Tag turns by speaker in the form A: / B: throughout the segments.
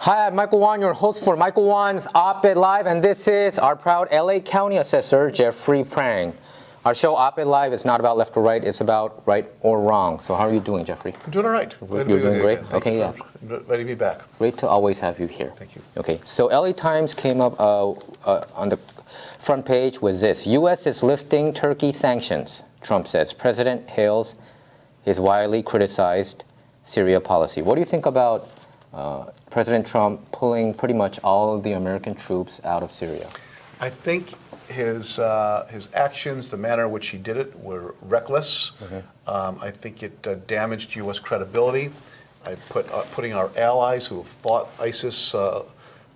A: Hi, I'm Michael Wan, your host for Michael Wan's Op-Ed Live, and this is our proud LA County Assessor, Jeffrey Prang. Our show, Op-Ed Live, is not about left or right, it's about right or wrong. So how are you doing, Jeffrey?
B: I'm doing all right.
A: You're doing great?
B: Okay, yeah. Ready to be back.
A: Great to always have you here.
B: Thank you.
A: Okay, so LA Times came up on the front page with this. U.S. is lifting Turkey sanctions, Trump says. President hails his widely criticized Syria policy. What do you think about President Trump pulling pretty much all of the American troops out of Syria?
B: I think his actions, the manner in which he did it, were reckless. I think it damaged U.S. credibility. Putting our allies who have fought ISIS on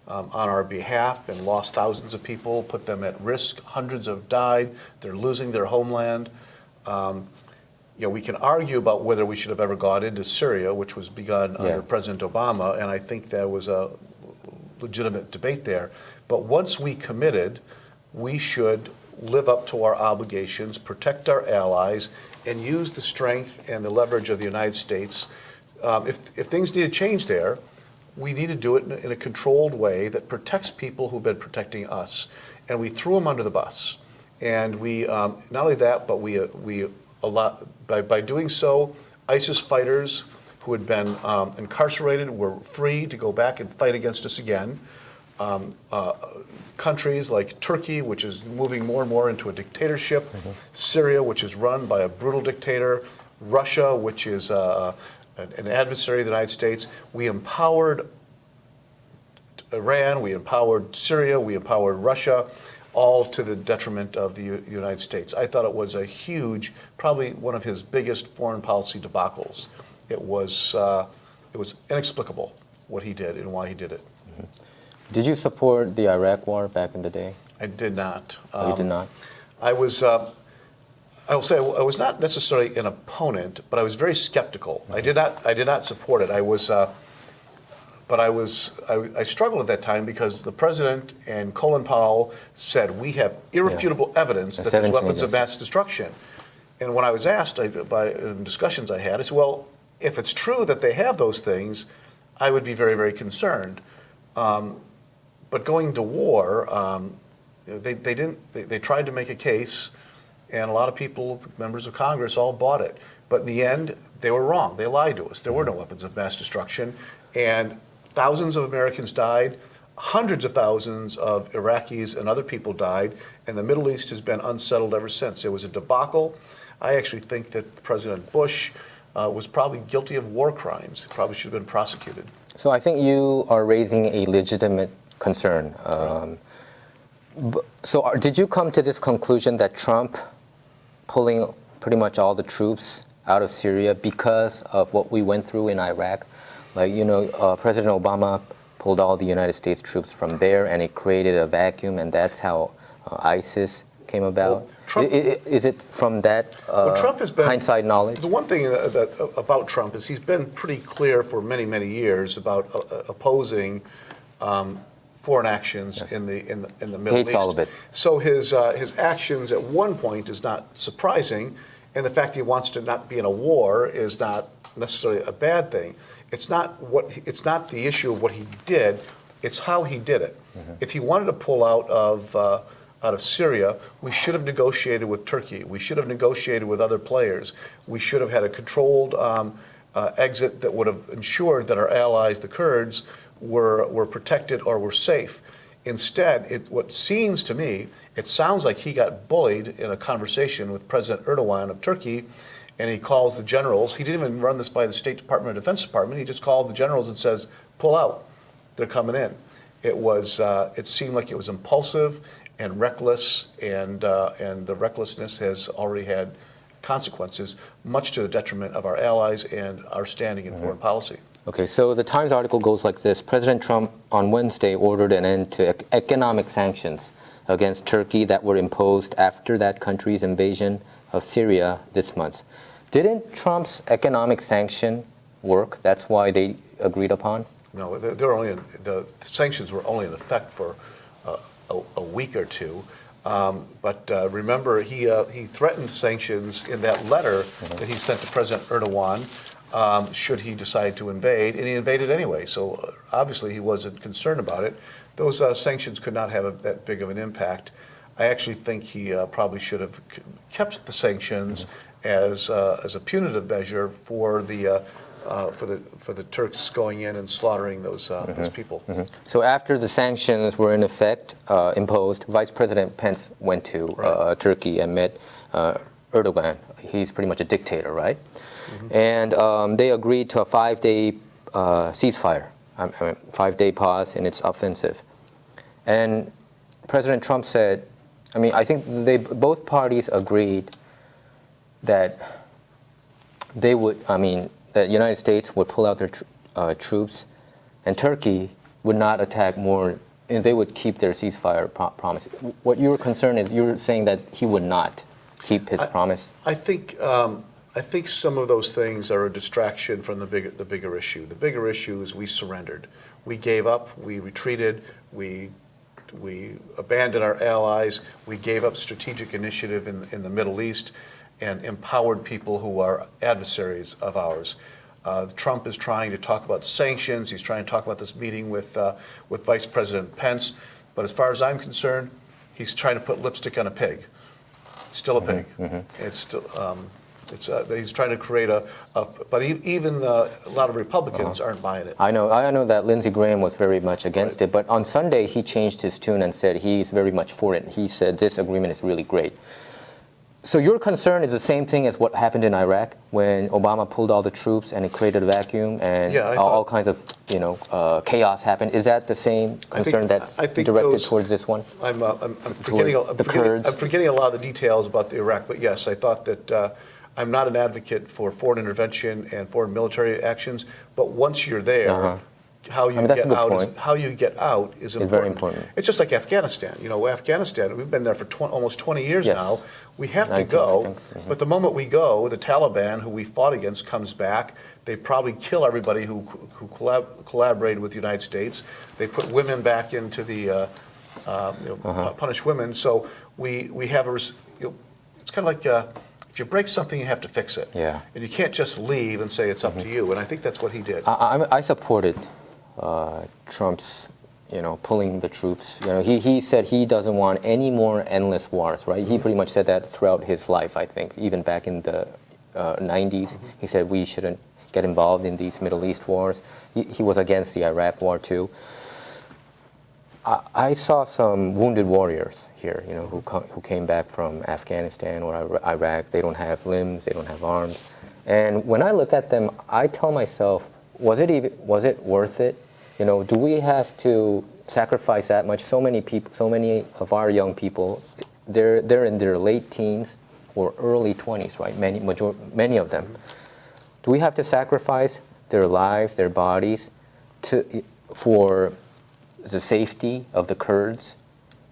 B: our behalf and lost thousands of people, put them at risk. Hundreds have died. They're losing their homeland. We can argue about whether we should have ever got into Syria, which was begun under President Obama, and I think there was a legitimate debate there. But once we committed, we should live up to our obligations, protect our allies, and use the strength and the leverage of the United States. If things need to change there, we need to do it in a controlled way that protects people who've been protecting us. And we threw them under the bus. And we, not only that, but by doing so, ISIS fighters who had been incarcerated were free to go back and fight against us again. Countries like Turkey, which is moving more and more into a dictatorship, Syria, which is run by a brutal dictator, Russia, which is an adversary of the United States. We empowered Iran, we empowered Syria, we empowered Russia, all to the detriment of the United States. I thought it was a huge, probably one of his biggest foreign policy debacles. It was inexplicable what he did and why he did it.
A: Did you support the Iraq War back in the day?
B: I did not.
A: You did not?
B: I will say I was not necessarily an opponent, but I was very skeptical. I did not support it. I struggled at that time because the president and Colin Powell said we have irrefutable evidence that there's weapons of mass destruction. And when I was asked in discussions I had, I said, well, if it's true that they have those things, I would be very, very concerned. But going to war, they tried to make a case, and a lot of people, members of Congress, all bought it. But in the end, they were wrong. They lied to us. There were no weapons of mass destruction. And thousands of Americans died. Hundreds of thousands of Iraqis and other people died. And the Middle East has been unsettled ever since. It was a debacle. I actually think that President Bush was probably guilty of war crimes. He probably should have been prosecuted.
A: So I think you are raising a legitimate concern. So did you come to this conclusion that Trump pulling pretty much all the troops out of Syria because of what we went through in Iraq? Like, President Obama pulled all the United States troops from there, and it created a vacuum, and that's how ISIS came about. Well, is it from that
B: Trump has been,
A: hindsight knowledge?
B: The one thing about Trump is he's been pretty clear for many, many years about opposing foreign actions in the Middle East.
A: Hates all of it.
B: So his actions at one point is not surprising, and the fact he wants to not be in a war is not necessarily a bad thing. It's not the issue of what he did, it's how he did it. If he wanted to pull out of Syria, we should have negotiated with Turkey. We should have negotiated with other players. We should have had a controlled exit that would have ensured that our allies, the Kurds, were protected or were safe. Instead, what seems to me, it sounds like he got bullied in a conversation with President Erdogan of Turkey, and he calls the generals. He didn't even run this by the State Department or Defense Department. He just called the generals and says, pull out. They're coming in. It seemed like it was impulsive and reckless, and the recklessness has already had consequences, much to the detriment of our allies and our standing in foreign policy.
A: Okay, so the Times article goes like this. President Trump on Wednesday ordered an end to economic sanctions against Turkey that were imposed after that country's invasion of Syria this month. Didn't Trump's economic sanction work? That's why they agreed upon?
B: No, the sanctions were only in effect for a week or two. But remember, he threatened sanctions in that letter that he sent to President Erdogan should he decide to invade, and he invaded anyway. So obviously he wasn't concerned about it. Those sanctions could not have that big of an impact. I actually think he probably should have kept the sanctions as a punitive measure for the Turks going in and slaughtering those people.
A: So after the sanctions were in effect, imposed, Vice President Pence went to Turkey and met Erdogan. He's pretty much a dictator, right? And they agreed to a 5-day ceasefire, 5-day pause in its offensive. And President Trump said, I think both parties agreed that they would, that the United States would pull out their troops, and Turkey would not attack more, and they would keep their ceasefire promise. What your concern is, you're saying that he would not keep his promise?
B: I think some of those things are a distraction from the bigger issue. The bigger issue is we surrendered. We gave up, we retreated, we abandoned our allies, we gave up strategic initiative in the Middle East and empowered people who are adversaries of ours. Trump is trying to talk about sanctions, he's trying to talk about this meeting with Vice President Pence, but as far as I'm concerned, he's trying to put lipstick on a pig. It's still a pig. It's still, he's trying to create but even a lot of Republicans aren't buying it.
A: I know that Lindsey Graham was very much against it, but on Sunday he changed his tune and said he's very much for it. He said this agreement is really great. So your concern is the same thing as what happened in Iraq when Obama pulled all the troops and it created a vacuum and all kinds of chaos happened. Is that the same concern that's directed towards this one?
B: I'm forgetting a lot of the details about the Iraq, but yes, I thought that I'm not an advocate for foreign intervention and foreign military actions, but once you're there, how you get out is important.
A: It's very important.
B: It's just like Afghanistan. Afghanistan, we've been there for almost 20 years now. We have to go, but the moment we go, the Taliban, who we fought against, comes back. They probably kill everybody who collaborated with the United States. They put women back into the, punish women. So we have it's kind of like, if you break something, you have to fix it.
A: Yeah.
B: And you can't just leave and say it's up to you. And I think that's what he did.
A: I supported Trump's, pulling the troops. He said he doesn't want any more endless wars, right? He pretty much said that throughout his life, I think, even back in the 90s. He said we shouldn't get involved in these Middle East wars. He was against the Iraq war, too. I saw some wounded warriors here, who came back from Afghanistan or Iraq. They don't have limbs, they don't have arms. And when I look at them, I tell myself, was it worth it? Do we have to sacrifice that much? So many people, so many of our young people, they're in their late teens or early 20s, right? Many of them. Do we have to sacrifice their lives, their bodies, for the safety of the Kurds,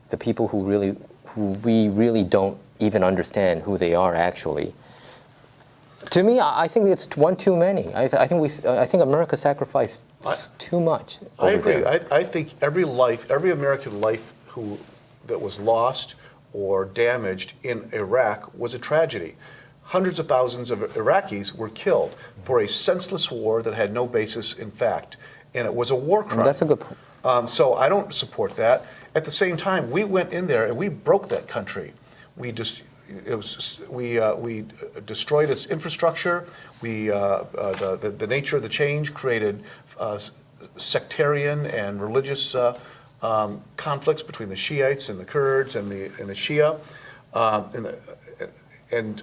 A: the people who we really don't even understand who they are actually? To me, I think it's one too many. I think America sacrificed too much.
B: I agree. I think every American life that was lost or damaged in Iraq was a tragedy. Hundreds of thousands of Iraqis were killed for a senseless war that had no basis in fact, and it was a war crime.
A: That's a good point.
B: So I don't support that. At the same time, we went in there and we broke that country. We destroyed its infrastructure. The nature of the change created sectarian and religious conflicts between the Shiites and the Kurds and the Shia, and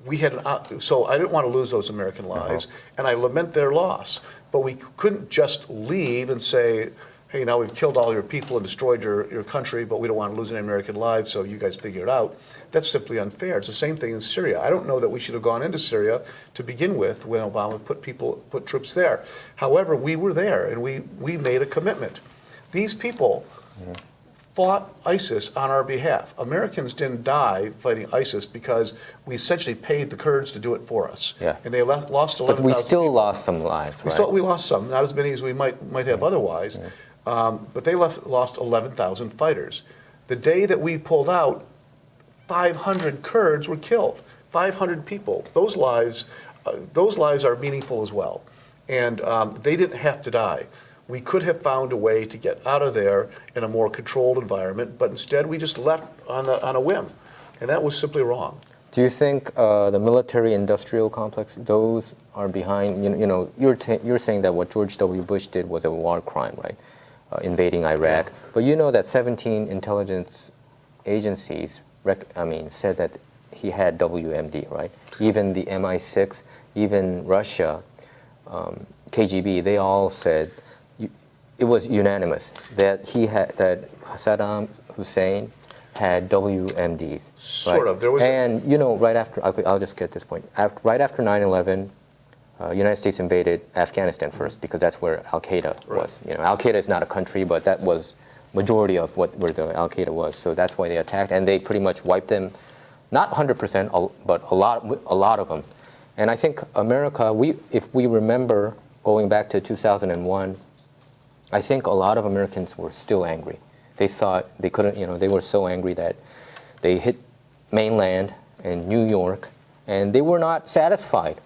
B: we had so I didn't want to lose those American lives, and I lament their loss. But we couldn't just leave and say, hey, now we've killed all your people and destroyed your country, but we don't want to lose any American lives, so you guys figure it out. That's simply unfair. It's the same thing in Syria. I don't know that we should have gone into Syria to begin with when Obama put troops there. However, we were there, and we made a commitment. These people fought ISIS on our behalf. Americans didn't die fighting ISIS because we essentially paid the Kurds to do it for us.
A: Yeah.
B: And they lost 11,000
A: But we still
B: people.
A: Lost some lives, right?
B: We lost some, not as many as we might have otherwise. But they lost 11,000 fighters. The day that we pulled out, 500 Kurds were killed. 500 people. Those lives those lives are meaningful as well. And they didn't have to die. We could have found a way to get out of there in a more controlled environment, but instead we just left on a whim. And that was simply wrong.
A: Do you think the military-industrial complex, those are behind, you're saying that what George W. Bush did was a war crime, right? Invading Iraq.
B: Yeah.
A: But you know that 17 intelligence agencies said that he had WMD, right? Even the MI6, even Russia, KGB, they all said, it was unanimous that that Saddam Hussein had WMDs.
B: Sort
A: right?
B: of. There was
A: and right after, I'll just get this point. Right after 9/11, United States invaded Afghanistan first because that's where Al Qaeda was. Al Qaeda is not a country, but that was majority of where the Al Qaeda was. So that's why they attacked, and they pretty much wiped them, not 100%, but a lot of them. And I think America, if we remember going back to 2001. I think a lot of Americans were still angry. They thought they couldn't, they were so angry that they hit mainland and New York, and they were not satisfied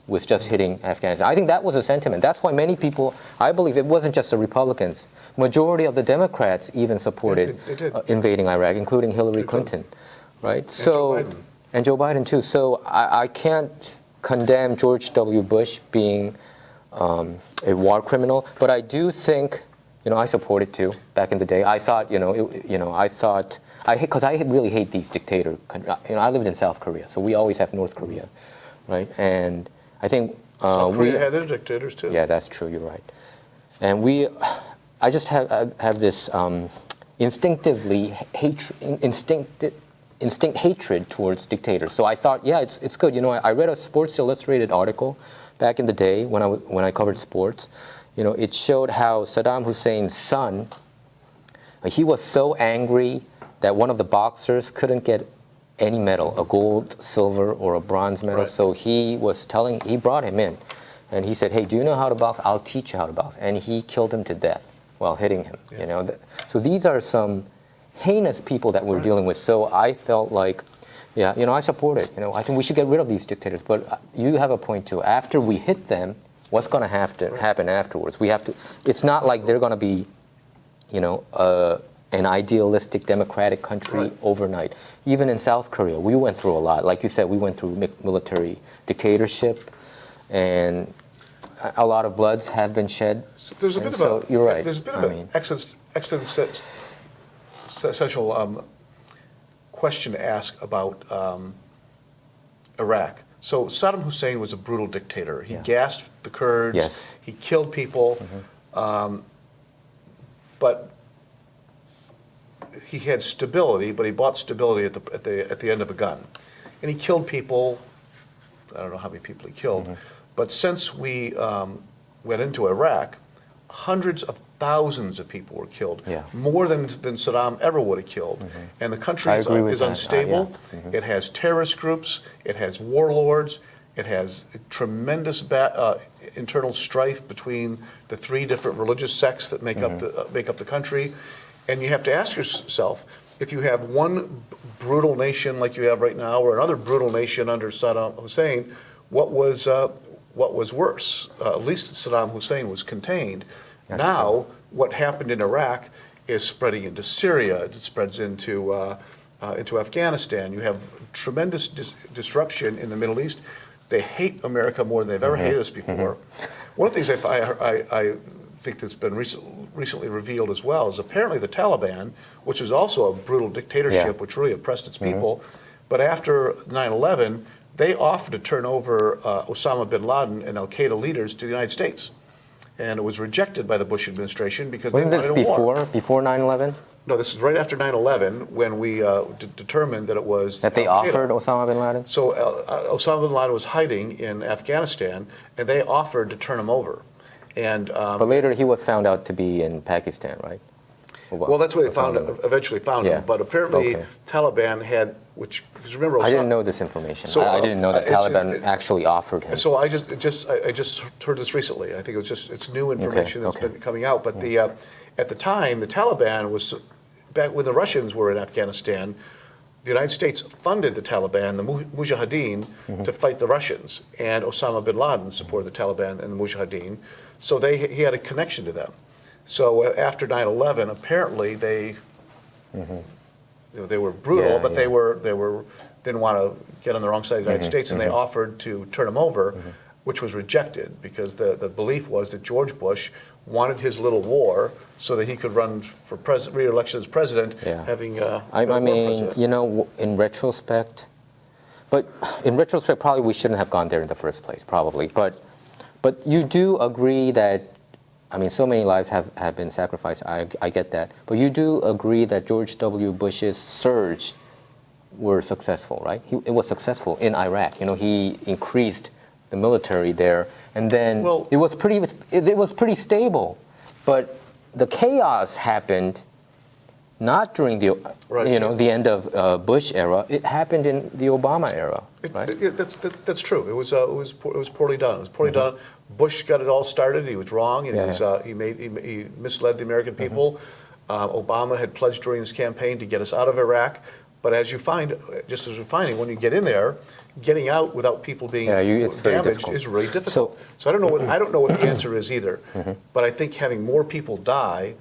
A: with just hitting Afghanistan. I think that was a sentiment. That's why many people, I believe it wasn't just the Republicans. Majority of the Democrats even supported invading Iraq, including Hillary Clinton, right? And Joe Biden too. So I can't condemn George W. Bush being a war criminal, but I do think, I supported too back in the day. I thought, because I really hate these dictator countries. I lived in South Korea, so we always have North Korea, right? And I think
B: South Korea had their dictators too.
A: Yeah, that's true. You're right. And I just have this instinct hatred towards dictators. So I thought, yeah, it's good. I read a Sports Illustrated article back in the day when I covered sports. It showed how Saddam Hussein's son, he was so angry that one of the boxers couldn't get any medal, a gold, silver, or a bronze medal. Right. So he brought him in, and he said, hey, do you know how to box? I'll teach you how to box. And he killed him to death while hitting him. Yeah. So these are some heinous people that we're dealing with. So I felt like, yeah, I support it. I think we should get rid of these dictators. But you have a point too. After we hit them, what's going to have to happen afterwards? It's not like they're going to be, an idealistic democratic country overnight. Even in South Korea, we went through a lot. Like you said, we went through military dictatorship, and a lot of bloods have been shed.
B: So there's a bit
A: of you're right.
B: There's a bit of an existential question to ask about Iraq. So Saddam Hussein was a brutal dictator. He gassed the Kurds.
A: Yes.
B: He killed people. But he had stability. But he bought stability at the end of a gun, and he killed people. I don't know how many people he killed, but since we went into Iraq, hundreds of thousands of people were killed, more than Saddam ever would have killed. And the country is unstable. It has terrorist groups. It has warlords. It has tremendous internal strife between the three different religious sects that make up the country. And you have to ask yourself, if you have one brutal nation like you have right now, or another brutal nation under Saddam Hussein, what was worse? At least Saddam Hussein was contained. That's true. What happened in Iraq is spreading into Syria. It spreads into Afghanistan. You have tremendous disruption in the Middle East. They hate America more than they've ever hated us before. One of the things I think that's been recently revealed as well is apparently the Taliban, which is also a brutal dictatorship, which really oppressed its people, but after 9/11, they offered to turn over Osama bin Laden and Al Qaeda leaders to the United States. And it was rejected by the Bush administration because they wanted a war.
A: Before 9/11?
B: No, this is right after 9/11 when we determined that it was
A: that they offered Osama bin Laden?
B: So Osama bin Laden was hiding in Afghanistan, and they offered to turn him over. And
A: but later he was found out to be in Pakistan, right?
B: Well, that's where they eventually found him. But apparently Taliban had, because remember, Osama,
A: I didn't know this information. So I didn't know that Taliban actually offered him.
B: So I just heard this recently. I think it's new information that's been coming out. But at the time, the Taliban was, back when the Russians were in Afghanistan, the United States funded the Taliban, the Mujahideen, to fight the Russians, and Osama bin Laden supported the Taliban and the Mujahideen, so he had a connection to them. So after 9/11, apparently they were brutal, but they didn't want to get on the wrong side of the United States, and they offered to turn them over, which was rejected because the belief was that George Bush wanted his little war so that he could run for re-election as president, having
A: I mean, you know, in retrospect, probably we shouldn't have gone there in the first place, probably. But you do agree that, I mean, so many lives have been sacrificed. I get that. But you do agree that George W. Bush's surge were successful, right? It was successful in Iraq. You know, he increased the military there, and then it was pretty stable. But the chaos happened not during the the end of Bush era. It happened in the Obama era, right?
B: That's true. It was poorly done. It was poorly done. Bush got it all started. He was wrong, and he misled the American people. Obama had pledged during his campaign to get us out of Iraq. But as you find, just as we're finding, when you get in there, getting out without people being damaged is really difficult. So I don't know what the answer is either. But I think having more people die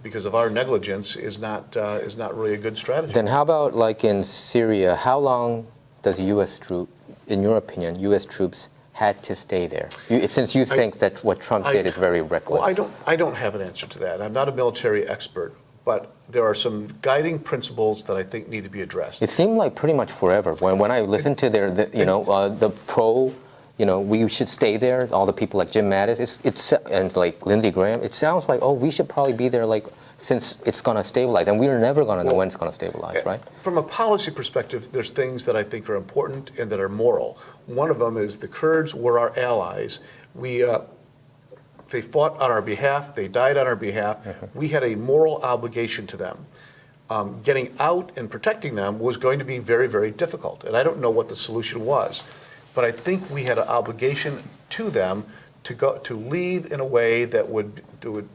B: because of our negligence is not really a good strategy.
A: Then how about like in Syria? How long does U.S. troops, in your opinion, U.S. troops had to stay there? Since you think that what Trump did is very reckless.
B: Well, I don't have an answer to that. I'm not a military expert. But there are some guiding principles that I think need to be addressed.
A: It seemed like pretty much forever. When I listened to the pro, we should stay there. All the people like Jim Mattis, and like Lindsey Graham. It sounds like we should probably be there since it's going to stabilize, and we're never going to know when it's going to stabilize, right?
B: From a policy perspective, there's things that I think are important and that are moral. One of them is the Kurds were our allies. They fought on our behalf. They died on our behalf. We had a moral obligation to them. Getting out and protecting them was going to be very, very difficult. And I don't know what the solution was. But I think we had an obligation to them to leave in a way that would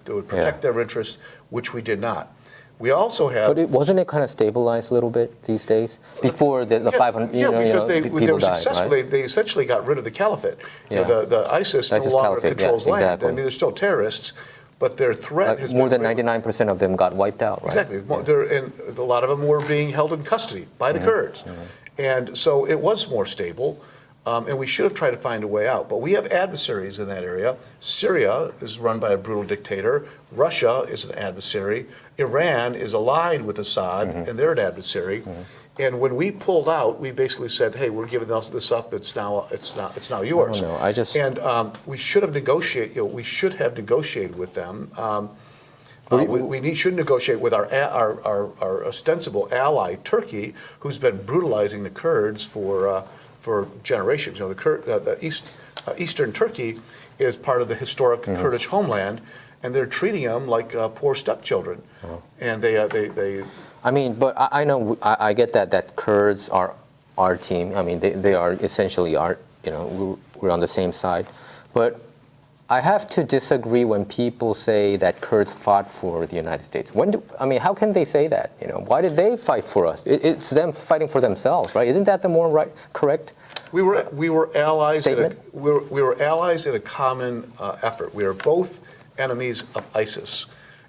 B: protect their interests, which we did not. We also have.
A: But wasn't it kind of stabilized a little bit these days before the 500?
B: Because they were successful.
A: Right?
B: They essentially got rid of the caliphate. The ISIS no longer controls land.
A: Exactly.
B: I mean, they're still terrorists, but their threat has
A: more
B: been
A: than 99% of them got wiped out. Right?
B: Exactly, and a lot of them were being held in custody by the Kurds, and so it was more stable. And we should have tried to find a way out. But we have adversaries in that area. Syria is run by a brutal dictator. Russia is an adversary. Iran is allied with Assad, and they're an adversary. And when we pulled out, we basically said, "Hey, we're giving this up. It's now yours." We should have negotiated. We should have negotiated with them. We should negotiate with our ostensible ally, Turkey, who's been brutalizing the Kurds for generations. Eastern Turkey is part of the historic Kurdish homeland, and they're treating them like poor stepchildren. And they.
A: I mean, but I know I get that Kurds are our team. I mean, they are essentially we're on the same side, but I have to disagree when people say that Kurds fought for the United States. How can they say that? Why did they fight for us? It's them fighting for themselves, right? Isn't that the more correct?
B: We were allies. We were allies in a common effort. We are both enemies of ISIS,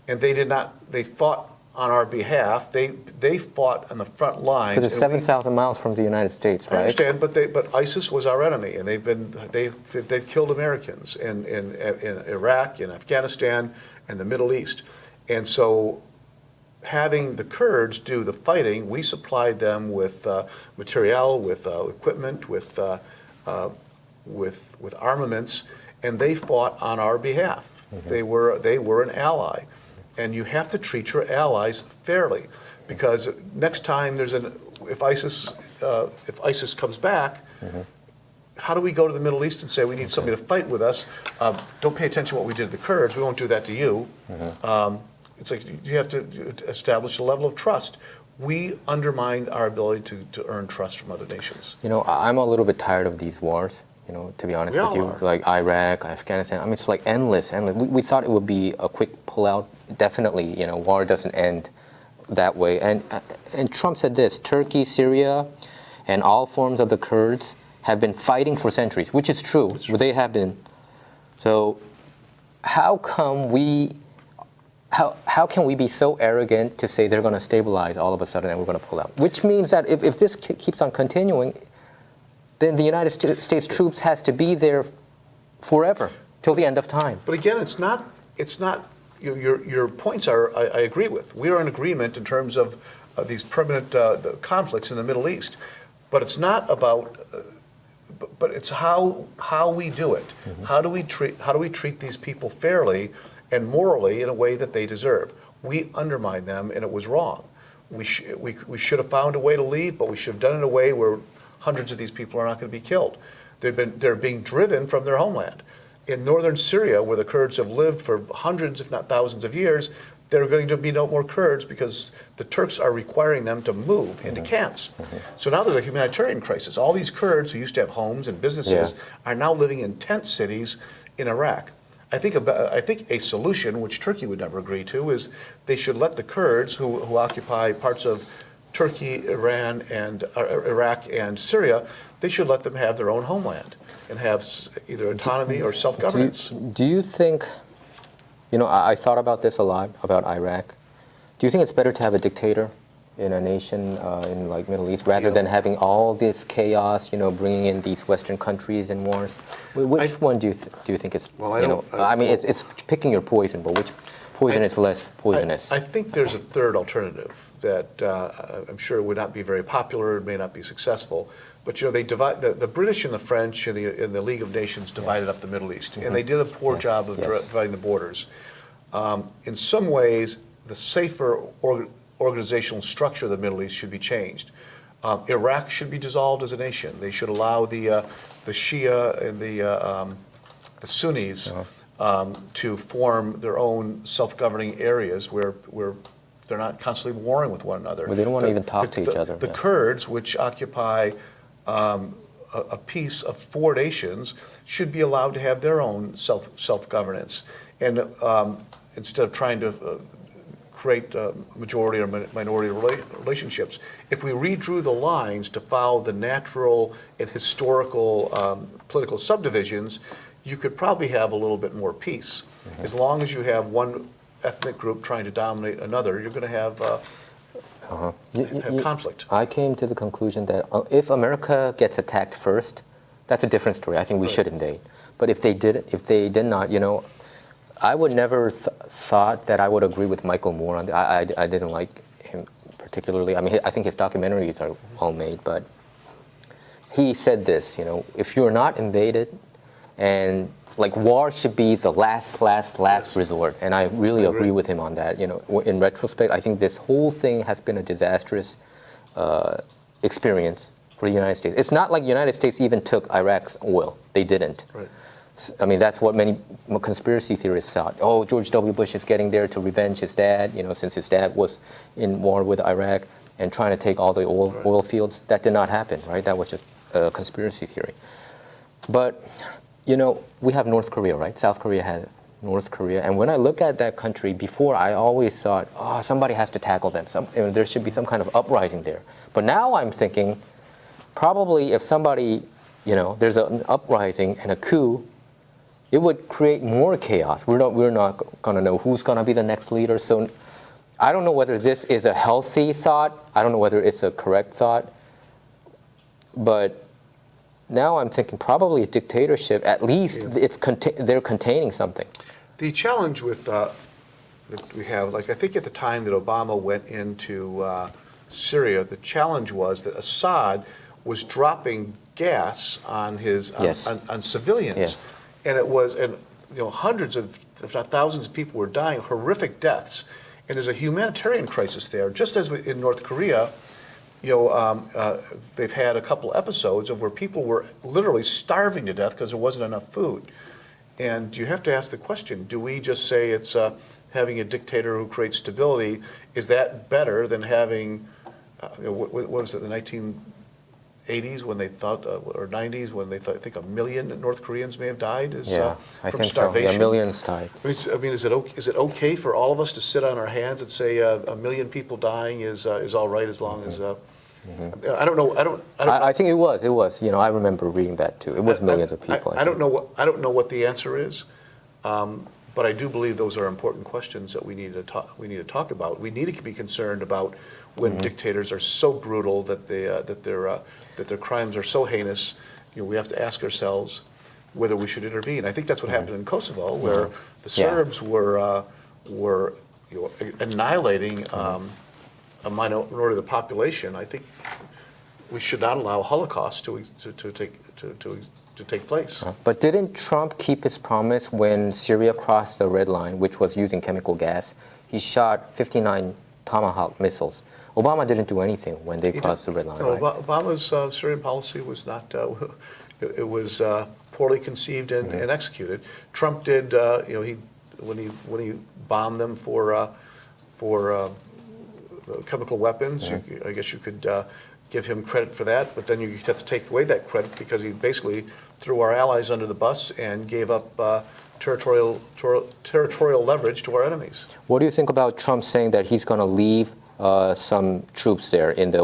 B: and they did not. They fought on our behalf. They fought on the front lines.
A: Because it's 7,000 miles from the United States, right?
B: I understand, but ISIS was our enemy, and they've killed Americans in Iraq, in Afghanistan, and the Middle East, and so having the Kurds do the fighting, we supplied them with materiel, with equipment, with armaments, and they fought on our behalf. They were an ally. And you have to treat your allies fairly, because next time if ISIS comes back, how do we go to the Middle East and say we need somebody to fight with us? Don't pay attention to what we did to the Kurds. We won't do that to you. It's like you have to establish a level of trust. We undermine our ability to earn trust from other nations.
A: I'm a little bit tired of these wars. To be honest with you, like Iraq, Afghanistan. I mean, it's like endless. We thought it would be a quick pullout. Definitely, war doesn't end that way. And Trump said this: Turkey, Syria, and all forms of the Kurds have been fighting for centuries, which is true. They have been. So how come we? How can we be so arrogant to say they're going to stabilize all of a sudden and we're going to pull out? Which means that if this keeps on continuing, then the United States troops has to be there forever till the end of time.
B: But again, it's not. Your points are. I agree with. We are in agreement in terms of these permanent the conflicts in the Middle East, but it's not about. But it's how we do it. Mm-hmm. How do we treat these people fairly and morally in a way that they deserve? We undermine them, and it was wrong. We should have found a way to leave, but we should have done it in a way where hundreds of these people are not going to be killed. They're being driven from their homeland. In northern Syria, where the Kurds have lived for hundreds, if not thousands of years, there are going to be no more Kurds because the Turks are requiring them to move into camps. Mm-hmm. So now there's a humanitarian crisis. All these Kurds who used to have homes and businesses are now living in tent cities in Iraq. I think a solution, which Turkey would never agree to, is they should let the Kurds who occupy parts of Turkey, Iran, and Iraq and Syria, they should let them have their own homeland and have either autonomy or self-governance.
A: Do you think, I thought about this a lot, about Iraq. Do you think it's better to have a dictator in a nation in like Middle East rather than having all this chaos, bringing in these Western countries and wars? Which one do you think is, it's picking your poison, but which poison is less poisonous?
B: I think there's a third alternative that I'm sure would not be very popular, may not be successful. But they divide the British and the French and the League of Nations divided up the Middle East, and they did a poor job of dividing the borders. In some ways, the safer organizational structure of the Middle East should be changed. Iraq should be dissolved as a nation. They should allow the Shia and the Sunnis to form their own self-governing areas where they're not constantly warring with one another.
A: Well, they don't want to even talk to each other.
B: The Kurds, which occupy a piece of 4 nations, should be allowed to have their own self-governance. And instead of trying to create majority or minority relationships, if we redrew the lines to follow the natural and historical political subdivisions, you could probably have a little bit more peace. Mm-hmm. As long as you have one ethnic group trying to dominate another, you're going to have conflict.
A: I came to the conclusion that if America gets attacked first, that's a different story. I think we should invade. But if they did not, I would never thought that I would agree with Michael Moore on I didn't like him particularly. I mean, I think his documentaries are well made, but he said this, if you're not invaded, and like war should be the last resort, and I really agree with him on that. In retrospect, I think this whole thing has been a disastrous experience for the United States. It's not like the United States even took Iraq's oil; they didn't.
B: Right.
A: I mean, that's what many conspiracy theorists thought. Oh, George W. Bush is getting there to revenge his dad, since his dad was in war with Iraq and trying to take all the oil fields. That did not happen, right? That was just a conspiracy theory. But we have North Korea, right? South Korea has North Korea. And when I look at that country, before I always thought, somebody has to tackle them. There should be some kind of uprising there. But now I'm thinking, probably if somebody, there's an uprising and a coup, it would create more chaos. We're not going to know who's going to be the next leader. So I don't know whether this is a healthy thought. I don't know whether it's a correct thought. But now I'm thinking probably a dictatorship, at least they're containing something.
B: The challenge with that we have, I think at the time that Obama went into Syria, the challenge was that Assad was dropping gas on on civilians.
A: Yes.
B: And it was, hundreds of, if not thousands of people were dying, horrific deaths. And there's a humanitarian crisis there. Just as in North Korea, they've had a couple episodes of where people were literally starving to death because there wasn't enough food. And you have to ask the question, do we just say it's having a dictator who creates stability, is that better than having, what was it, the 80s when they thought, or 90s when they thought, I think 1 million North Koreans may have died
A: Yeah, I
B: from
A: think
B: starvation.
A: so. Yeah, millions died.
B: I mean, is it okay for all of us to sit on our hands and say 1 million people dying is all right as long as I don't know.
A: I think it was. You know, I remember reading that too. It was millions of people.
B: I don't know what the answer is, but I do believe those are important questions that we need to talk about. We need to be concerned about when dictators are so brutal that their crimes are so heinous. You know, we have to ask ourselves whether we should intervene. I think that's what happened in Kosovo, where the Serbs were annihilating a minority of the population. I think we should not allow a Holocaust to take place.
A: But didn't Trump keep his promise when Syria crossed the red line, which was using chemical gas? He shot 59 Tomahawk missiles. Obama didn't do anything when they crossed the red line.
B: No,
A: right?
B: Obama's Syrian policy was not. It was poorly conceived and executed. Trump did. You know, when he bombed them for chemical weapons. I guess you could give him credit for that, but then you have to take away that credit because he basically threw our allies under the bus and gave up territorial leverage to our enemies.
A: What do you think about Trump saying that he's going to leave some troops there in the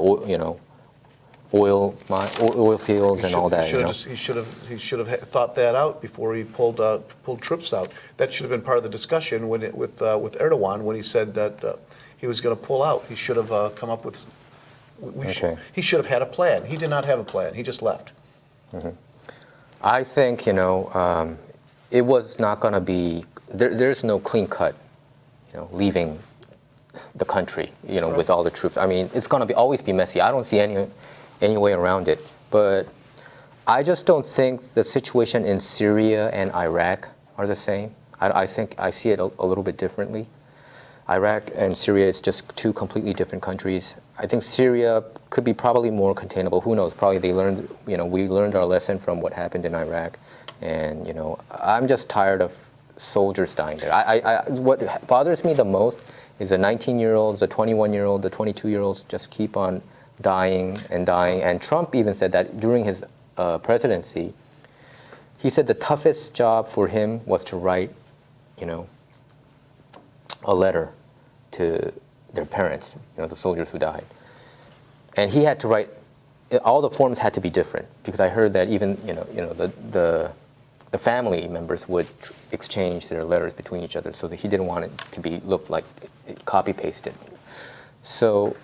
A: oil fields and all that?
B: He should have thought that out before he pulled troops out. That should have been part of the discussion with Erdogan when he said that he was going to pull out. He should have come up with. He should have had a plan. He did not have a plan. He just left.
A: I think it was not going to be. There's no clean cut, leaving the country,
B: Right.
A: with all the troops. I mean, it's going to always be messy. I don't see any way around it. But I just don't think the situation in Syria and Iraq are the same. I think I see it a little bit differently. Iraq and Syria is just two completely different countries. I think Syria could be probably more containable. Who knows? Probably we learned our lesson from what happened in Iraq. And, I'm just tired of soldiers dying there. What bothers me the most is the 19-year-olds, the 21-year-olds, the 22-year-olds just keep on dying and dying. And Trump even said that during his presidency, he said the toughest job for him was to write, a letter to their parents, the soldiers who died. And he had to write, all the forms had to be different because I heard that even, the family members would exchange their letters between each other so that he didn't want it to look like copy pasted. So,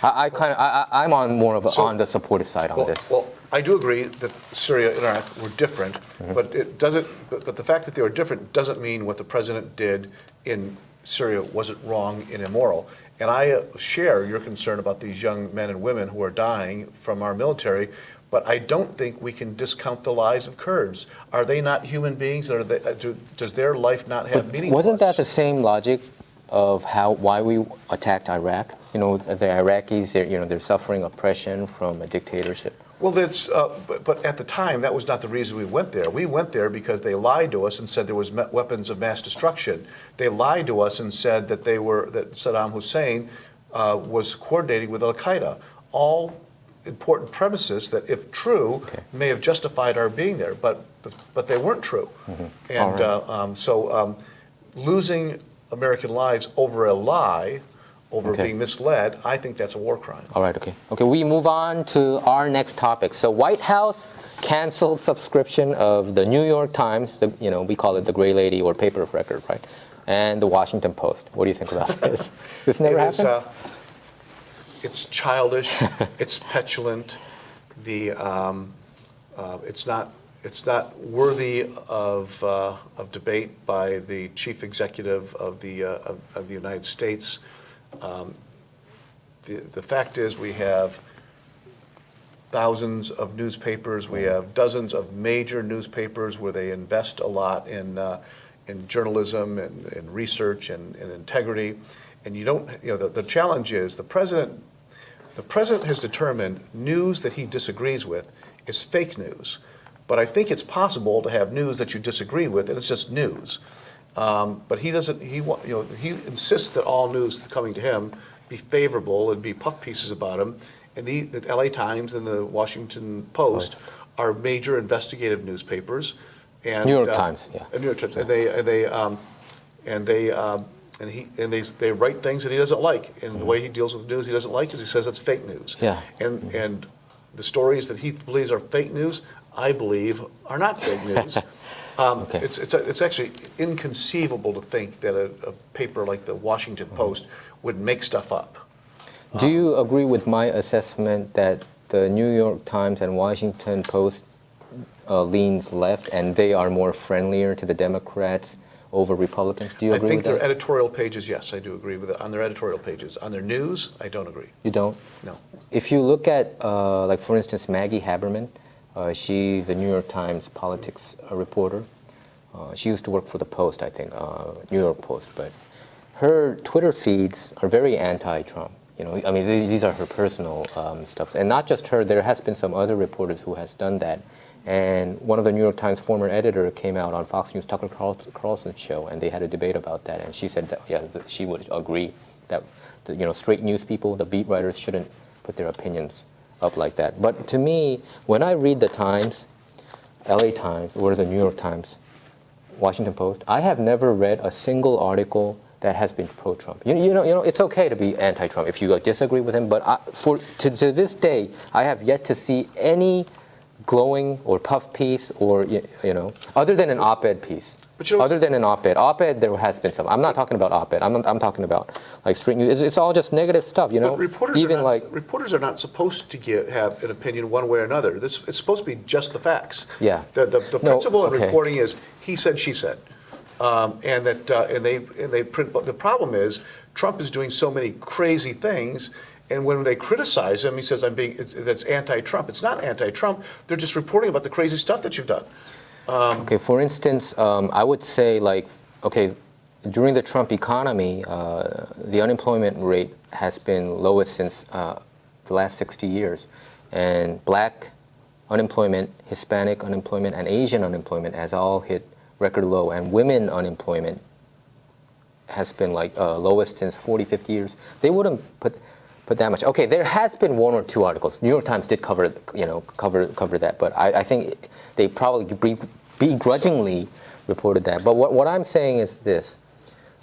A: I'm on more of on the supportive side on this.
B: Well, I do agree that Syria and Iraq were different, but it doesn't. But the fact that they were different doesn't mean what the president did in Syria wasn't wrong and immoral. And I share your concern about these young men and women who are dying from our military. But I don't think we can discount the lives of Kurds. Are they not human beings? Does their life not have meaning?
A: Wasn't that the same logic of why we attacked Iraq? The Iraqis, they're suffering oppression from a dictatorship.
B: Well, but at the time, that was not the reason we went there. We went there because they lied to us and said there was weapons of mass destruction. They lied to us and said that that Saddam Hussein was coordinating with Al Qaeda. All important premises that, if true, may have justified our being there, but they weren't true. And so losing American lives over a lie, over being misled, I think that's a war crime.
A: All right, okay, we move on to our next topic. So White House canceled subscription of the New York Times, we call it the Gray Lady or paper of record, right? And the Washington Post. What do you think about this? This never happened?
B: It's childish. It's petulant. It's not worthy of debate by the chief executive of the United States. The fact is, we have thousands of newspapers. We have dozens of major newspapers where they invest a lot in journalism and research and integrity. And the challenge is the president has determined news that he disagrees with is fake news. But I think it's possible to have news that you disagree with, and it's just news. But he doesn't. He insists that all news coming to him be favorable and be puff pieces about him. and the LA Times and the Washington Post are major investigative newspapers. And
A: New York Times, yeah.
B: New York Times, and they write things that he doesn't like, and the way he deals with the news he doesn't like is he says it's fake news.
A: Yeah.
B: And the stories that he believes are fake news, I believe, are not fake news.
A: Okay.
B: It's actually inconceivable to think that a paper like the Washington Post would make stuff up.
A: Do you agree with my assessment that the New York Times and Washington Post leans left and they are more friendlier to the Democrats over Republicans? Do you agree with that?
B: I think their editorial pages, yes, I do agree with it. On their editorial pages. On their news, I don't agree.
A: You don't?
B: No.
A: If you look at, like for instance, Maggie Haberman, she's a New York Times politics reporter. She used to work for the Post, I think, New York Post, but her Twitter feeds are very anti-Trump. You know, I mean, these are her personal stuff, and not just her. There has been some other reporters who has done that. And one of the New York Times former editor came out on Fox News Tucker Carlson's show, and they had a debate about that. And she said that she would agree that straight news people, the beat writers, shouldn't put their opinions up like that. But to me, when I read the Times, LA Times, or the New York Times, Washington Post, I have never read a single article that has been pro-Trump. You know, it's okay to be anti-Trump if you disagree with him, but to this day, I have yet to see any glowing or puff piece or, other than an op-ed piece. Other than an op-ed, there has been some. I'm not talking about op-ed. I'm talking about like straight news. It's all just negative stuff, you know.
B: But reporters are not supposed to have an opinion one way or another. It's supposed to be just the facts.
A: Yeah.
B: The principle of reporting is he said, she said. And they print. But the problem is Trump is doing so many crazy things, and when they criticize him, he says that's anti-Trump. It's not anti-Trump. They're just reporting about the crazy stuff that you've done.
A: Okay, for instance, I would say during the Trump economy, the unemployment rate has been lowest since the last 60 years, and black unemployment, Hispanic unemployment, and Asian unemployment has all hit record low, and women unemployment has been lowest since 40, 50 years. They wouldn't put that much. Okay, there has been one or two articles. New York Times did cover that, but I think they probably begrudgingly reported that. But what I'm saying is this: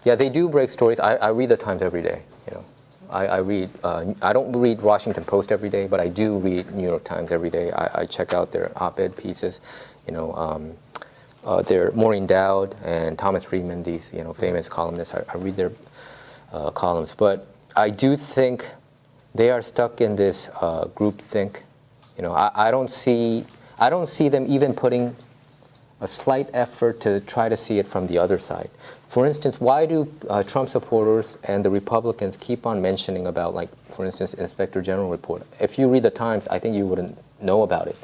A: yeah, they do break stories. I read the Times every day. I read. I don't read Washington Post every day, but I do read New York Times every day. I check out their op-ed pieces. They're Maureen Dowd and Thomas Friedman, these famous columnists. I read their columns, but I do think they are stuck in this groupthink. I don't see them even putting a slight effort to try to see it from the other side. For instance, why do Trump supporters and the Republicans keep on mentioning about, for instance, Inspector General report? If you read the Times, I think you wouldn't know about it.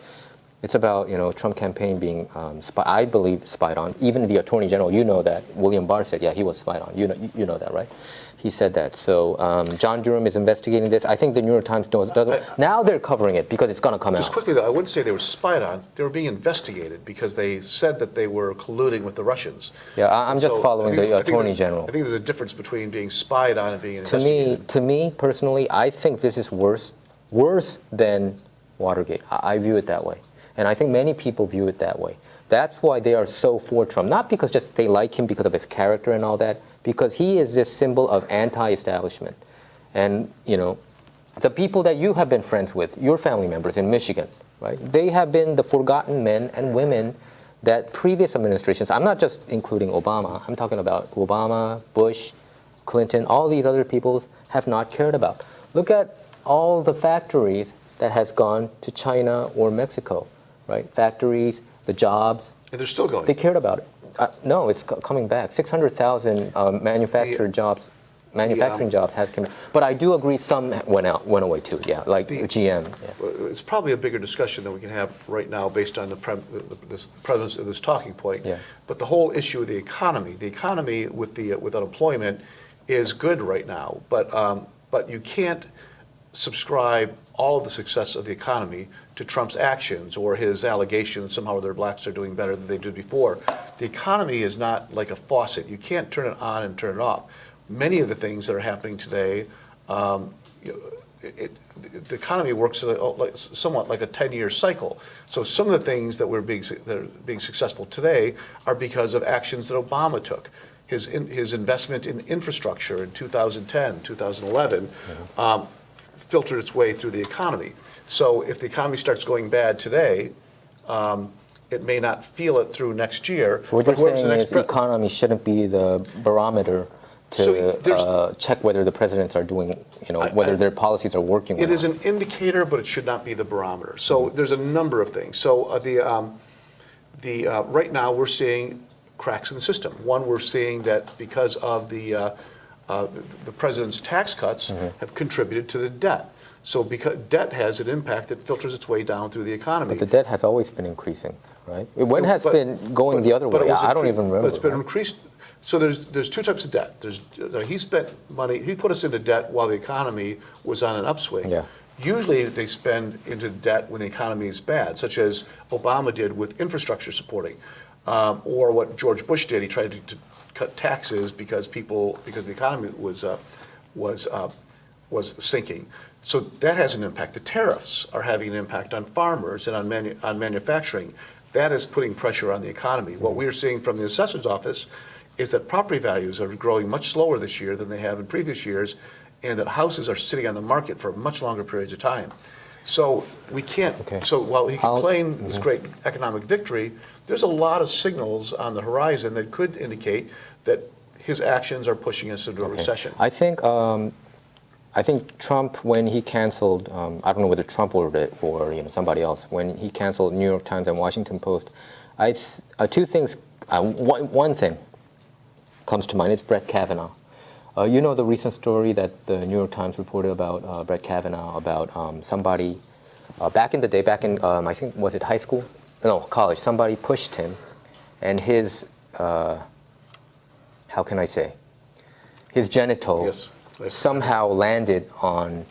A: It's about Trump campaign being I believe spied on. Even the Attorney General, you know that. William Barr said, yeah, he was spied on. You know that, right? He said that. So John Durham is investigating this. I think the New York Times doesn't. Now they're covering it because it's going to come out.
B: Just quickly, though, I wouldn't say they were spied on. They were being investigated because they said that they were colluding with the Russians.
A: Yeah, I'm just following the Attorney General.
B: I think there's a difference between being spied on and being investigated.
A: To me personally, I think this is worse than Watergate. I view it that way. And I think many people view it that way. That's why they are so for Trump. Not because just they like him because of his character and all that, because he is this symbol of anti-establishment. And, the people that you have been friends with, your family members in Michigan, right? They have been the forgotten men and women that previous administrations, I'm not just including Obama, I'm talking about Obama, Bush, Clinton, all these other peoples have not cared about. Look at all the factories that has gone to China or Mexico. Right? Factories, the jobs.
B: And they're still going.
A: They cared about it. No, it's coming back. 600,000 manufacturing jobs has come. But I do agree some went away too. Yeah, like GM. Yeah.
B: It's probably a bigger discussion than we can have right now based on the premise of this talking point.
A: Yeah.
B: But the whole issue of the economy with unemployment is good right now. But you can't subscribe all of the success of the economy to Trump's actions or his allegations somehow other blacks are doing better than they did before. The economy is not like a faucet. You can't turn it on and turn it off. Many of the things that are happening today, the economy works somewhat like a 10-year cycle. So some of the things that are being successful today are because of actions that Obama took. His investment in infrastructure in 2010, 2011 filtered its way through the economy. So if the economy starts going bad today, it may not feel it through next year.
A: So what you're saying is the economy shouldn't be the barometer to check whether the presidents are doing, whether their policies are working.
B: It is an indicator, but it should not be the barometer. So there's a number of things. So right now we're seeing cracks in the system. One, we're seeing that because of the president's tax cuts have contributed to the debt. So because debt has an impact that filters its way down through the economy.
A: But the debt has always been increasing, right? When has been going the other way? I don't even remember.
B: But it's been increased. So there's two types of debt. He spent money. He put us into debt while the economy was on an upswing.
A: Yeah.
B: Usually they spend into debt when the economy is bad, such as Obama did with infrastructure supporting, or what George Bush did. He tried to cut taxes because the economy was sinking. So that has an impact. The tariffs are having an impact on farmers and on manufacturing. That is putting pressure on the economy. What we're seeing from the assessor's office is that property values are growing much slower this year than they have in previous years, and that houses are sitting on the market for much longer periods of time. So we can't. Okay. So while he can claim this great economic victory, there's a lot of signals on the horizon that could indicate that his actions are pushing us into a recession.
A: I think Trump, when he canceled, I don't know whether Trump ordered it or somebody else, when he canceled New York Times and Washington Post, two things. One thing comes to mind. It's Brett Kavanaugh. You know the recent story that the New York Times reported about Brett Kavanaugh, about somebody back in the day, I think, was it high school? No, college. Somebody pushed him, and his, how can I say, his genital somehow landed on,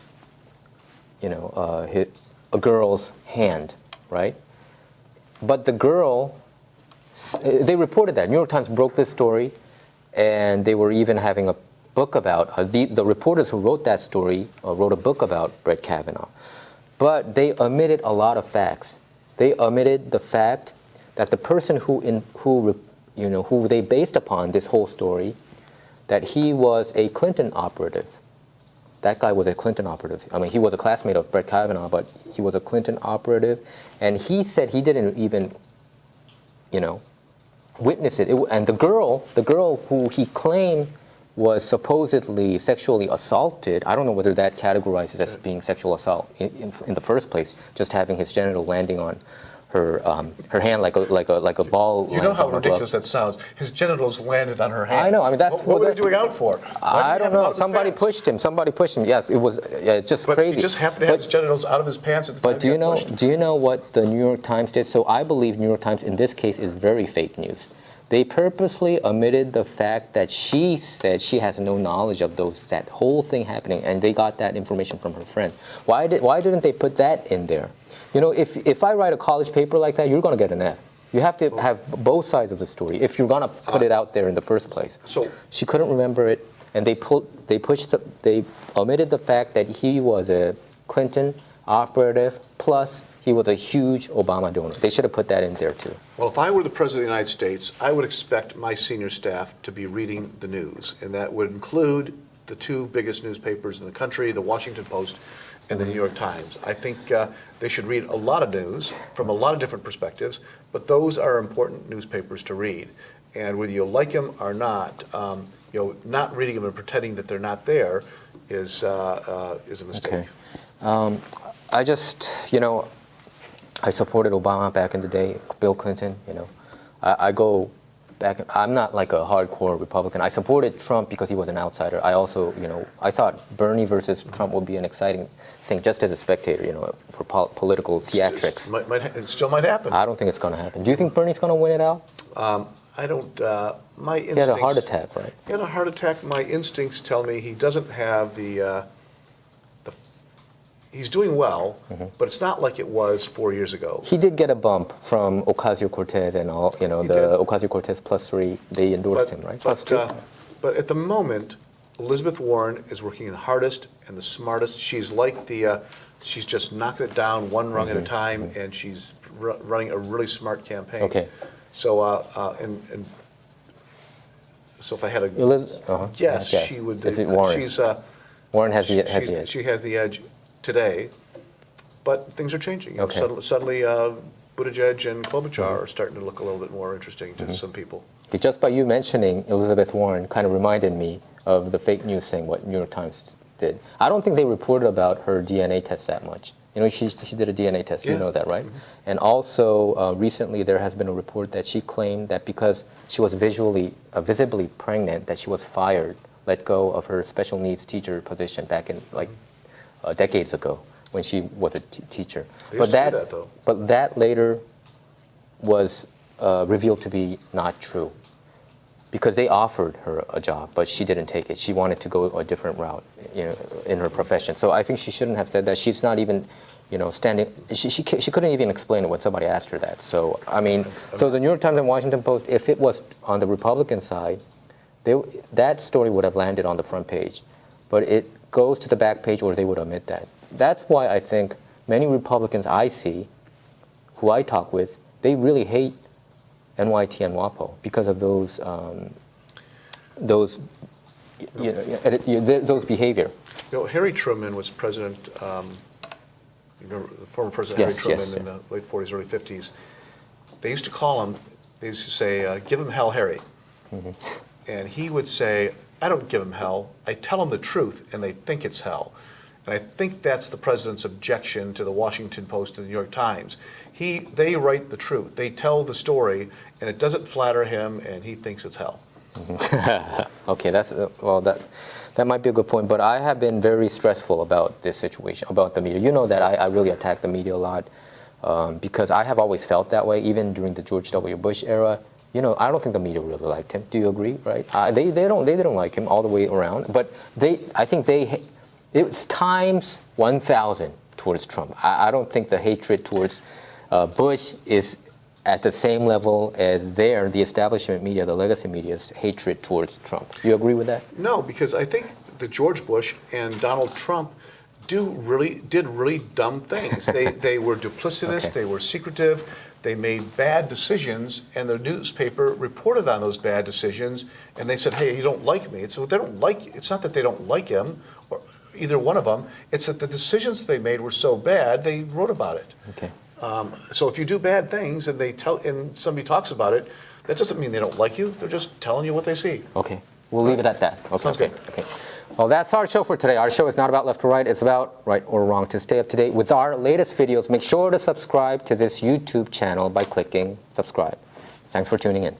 A: a girl's hand, right? But the girl, they reported that. New York Times broke this story, and they were even having a book about, the reporters who wrote that story wrote a book about Brett Kavanaugh. But they omitted a lot of facts. They omitted the fact that the person who they based upon this whole story, that he was a Clinton operative. That guy was a Clinton operative. I mean, he was a classmate of Brett Kavanaugh, but he was a Clinton operative. And he said he didn't even, witness it. And the girl who he claimed was supposedly sexually assaulted, I don't know whether that categorizes as being sexual assault in the first place, just having his genital landing on her hand like a ball.
B: You know how ridiculous that sounds. His genitals landed on her hand.
A: I know. I mean, that's
B: what were they doing out for?
A: I don't know. Somebody pushed him. Yes, it was. It's just crazy.
B: He just happened to have his genitals out of his pants at the time.
A: But do you know what the New York Times did? So I believe New York Times in this case is very fake news. They purposely omitted the fact that she said she has no knowledge of that whole thing happening, and they got that information from her friend. Why didn't they put that in there? If I write a college paper like that, you're going to get an F. You have to have both sides of the story if you're going to put it out there in the first place. So she couldn't remember it, and they omitted the fact that he was a Clinton operative, plus he was a huge Obama donor. They should have put that in there too.
B: Well, if I were the President of the United States, I would expect my senior staff to be reading the news, and that would include the two biggest newspapers in the country, the Washington Post and the New York Times. I think they should read a lot of news from a lot of different perspectives, but those are important newspapers to read. And whether you like them or not, not reading them and pretending that they're not there is a mistake.
A: Okay. I supported Obama back in the day, Bill Clinton, I go back, I'm not like a hardcore Republican. I supported Trump because he was an outsider. I also, I thought Bernie versus Trump would be an exciting thing just as a spectator, for political theatrics.
B: It still might happen.
A: I don't think it's going to happen. Do you think Bernie's going to win it out?
B: I don't, my instincts.
A: He had a heart attack, right?
B: He had a heart attack. My instincts tell me he doesn't have he's doing well, but it's not like it was 4 years ago.
A: He did get a bump from Ocasio-Cortez and all, the Ocasio-Cortez +3, they endorsed him, right?
B: But at the moment, Elizabeth Warren is working the hardest and the smartest. She's like the She's just knocking it down one rung at a time, and she's running a really smart campaign.
A: Okay.
B: So, so if I had a yes, she would.
A: Is it Warren? Warren has the edge.
B: She has the edge today, but things are changing. You know,
A: Okay.
B: suddenly, Buttigieg and Klobuchar are starting to look a little bit more interesting to some people.
A: Just by you mentioning Elizabeth Warren kind of reminded me of the fake news thing, what New York Times did. I don't think they reported about her DNA test that much. You know, she did a DNA test.
B: Yeah.
A: You know that, right? And also, recently there has been a report that she claimed that because she was visibly pregnant, that she was fired, let go of her special needs teacher position back in decades ago when she was a teacher.
B: They used to do that, though.
A: But that later was revealed to be not true, because they offered her a job, but she didn't take it. She wanted to go a different route, you know, in her profession. So I think she shouldn't have said that. She's not even, you know, standing. She couldn't even explain it when somebody asked her that. So I mean, so the New York Times and Washington Post, if it was on the Republican side, that story would have landed on the front page, but it goes to the back page, or they would omit that. That's why I think many Republicans I see, who I talk with, they really hate NYT and WaPo because of those behavior.
B: You know, Harry Truman was president. You know, the former president Harry Truman in the late 40s, early 50s. They used to call him. They used to say, "Give him hell, Harry," and he would say, "I don't give him hell. I tell them the truth, and they think it's hell." And I think that's the president's objection to the Washington Post and the New York Times. They write the truth. They tell the story, and it doesn't flatter him, and he thinks it's hell.
A: Okay, that might be a good point. But I have been very stressful about this situation, about the media. You know that I really attack the media a lot because I have always felt that way, even during the George W. Bush era. You know, I don't think the media really liked him. Do you agree? Right? They didn't like him all the way around. But I think it's times 1,000 towards Trump. I don't think the hatred towards Bush is at the same level as the establishment media, the legacy media's hatred towards Trump. You agree with that?
B: No, because I think that George Bush and Donald Trump did really dumb things. They were duplicitous. Okay. They were secretive. They made bad decisions, and the newspaper reported on those bad decisions. And they said, "Hey, you don't like me." So they don't like. It's not that they don't like him, or either one of them. It's that the decisions that they made were so bad. They wrote about it.
A: Okay.
B: So if you do bad things and somebody talks about it, that doesn't mean they don't like you. They're just telling you what they see.
A: Okay. We'll leave it at that. Okay.
B: Sounds good.
A: Okay. Well, that's our show for today. Our show is not about left or right. It's about right or wrong. To stay up to date with our latest videos, make sure to subscribe to this YouTube channel by clicking subscribe. Thanks for tuning in.